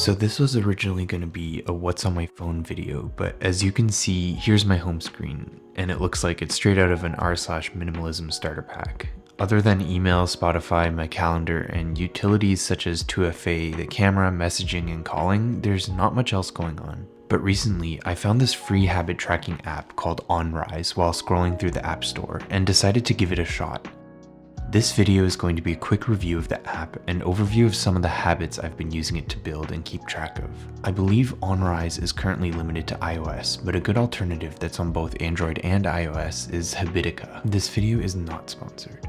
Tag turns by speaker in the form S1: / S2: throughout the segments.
S1: So this was originally going to be a what's on my phone video, but as you can see, here's my home screen, and it looks like it's straight out of an r/minimalism starter pack. Other than email, Spotify, my calendar, and utilities such as 2FA, the camera, messaging, and calling, there's not much else going on. But recently, I found this free habit tracking app called Onrise while scrolling through the App Store and decided to give it a shot. This video is going to be a quick review of the app and overview of some of the habits I've been using it to build and keep track of. I believe Onrise is currently limited to iOS, but a good alternative that's on both Android and iOS is Habitica. This video is not sponsored.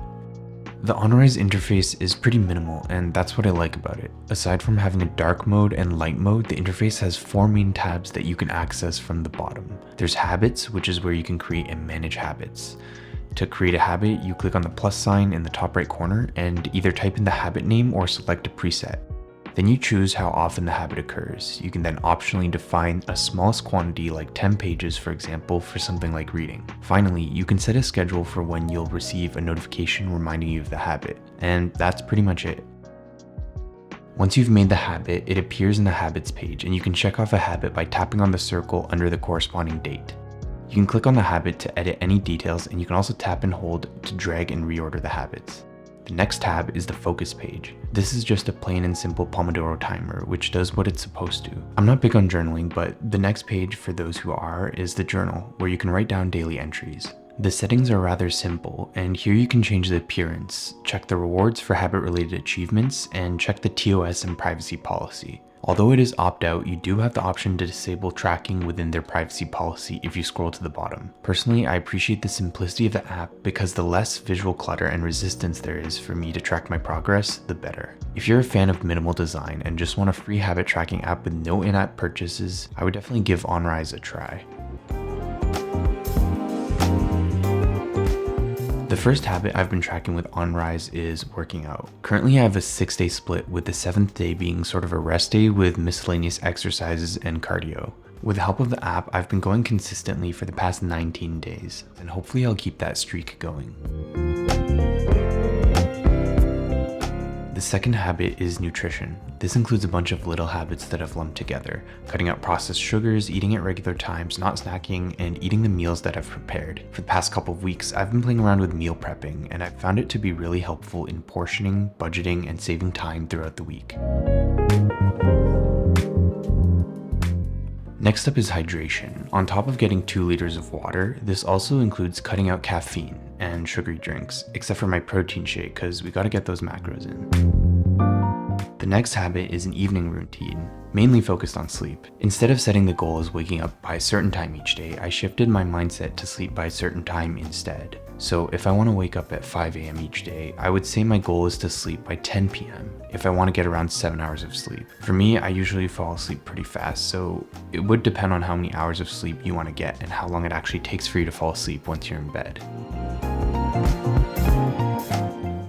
S1: The Onrise interface is pretty minimal, and that's what I like about it. Aside from having a dark mode and light mode, the interface has 4 main tabs that you can access from the bottom. There's Habits, which is where you can create and manage habits. To create a habit, you click on the plus sign in the top right corner and either type in the habit name or select a preset. Then you choose how often the habit occurs. You can then optionally define a smallest quantity like 10 pages, for example, for something like reading. Finally, you can set a schedule for when you'll receive a notification reminding you of the habit, and that's pretty much it. Once you've made the habit, it appears in the habits page, and you can check off a habit by tapping on the circle under the corresponding date. You can click on the habit to edit any details, and you can also tap and hold to drag and reorder the habits. The next tab is the focus page. This is just a plain and simple Pomodoro timer, which does what it's supposed to. I'm not big on journaling, but the next page for those who are is the journal, where you can write down daily entries. The settings are rather simple, and here you can change the appearance, check the rewards for habit-related achievements, and check the TOS and privacy policy. Although it is opt-out, you do have the option to disable tracking within their privacy policy if you scroll to the bottom. Personally, I appreciate the simplicity of the app because the less visual clutter and resistance there is for me to track my progress, the better. If you're a fan of minimal design and just want a free habit tracking app with no in-app purchases, I would definitely give Onrise a try. The first habit I've been tracking with Onrise is working out. Currently I have a 6-day split, with the 7th day being sort of a rest day with miscellaneous exercises and cardio. With the help of the app, I've been going consistently for the past 19 days, and hopefully I'll keep that streak going. The second habit is nutrition. This includes a bunch of little habits that I've lumped together: cutting out processed sugars, eating at regular times, not snacking, and eating the meals that I've prepared. For the past couple of weeks, I've been playing around with meal prepping, and I've found it to be really helpful in portioning, budgeting, and saving time throughout the week. Next up is hydration. On top of getting 2 liters of water, this also includes cutting out caffeine and sugary drinks, except for my protein shake because we gotta get those macros in. The next habit is an evening routine, mainly focused on sleep. Instead of setting the goal as waking up by a certain time each day, I shifted my mindset to sleep by a certain time instead. So if I want to wake up at 5 AM each day, I would say my goal is to sleep by 10 PM if I want to get around 7 hours of sleep. For me, I usually fall asleep pretty fast, so it would depend on how many hours of sleep you want to get and how long it actually takes for you to fall asleep once you're in bed.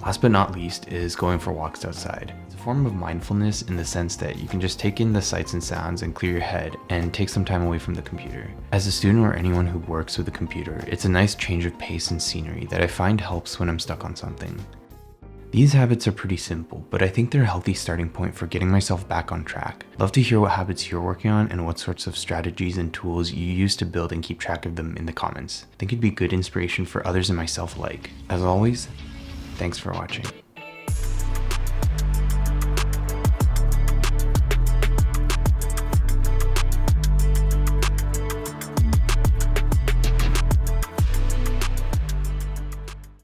S1: Last but not least is going for walks outside. It's a form of mindfulness in the sense that you can just take in the sights and sounds and clear your head and take some time away from the computer. As a student or anyone who works with a computer, it's a nice change of pace and scenery that I find helps when I'm stuck on something. These habits are pretty simple, but I think they're a healthy starting point for getting myself back on track. Love to hear what habits you're working on and what sorts of strategies and tools you use to build and keep track of them in the comments. I think it'd be good inspiration for others and myself alike. As always, thanks for watching.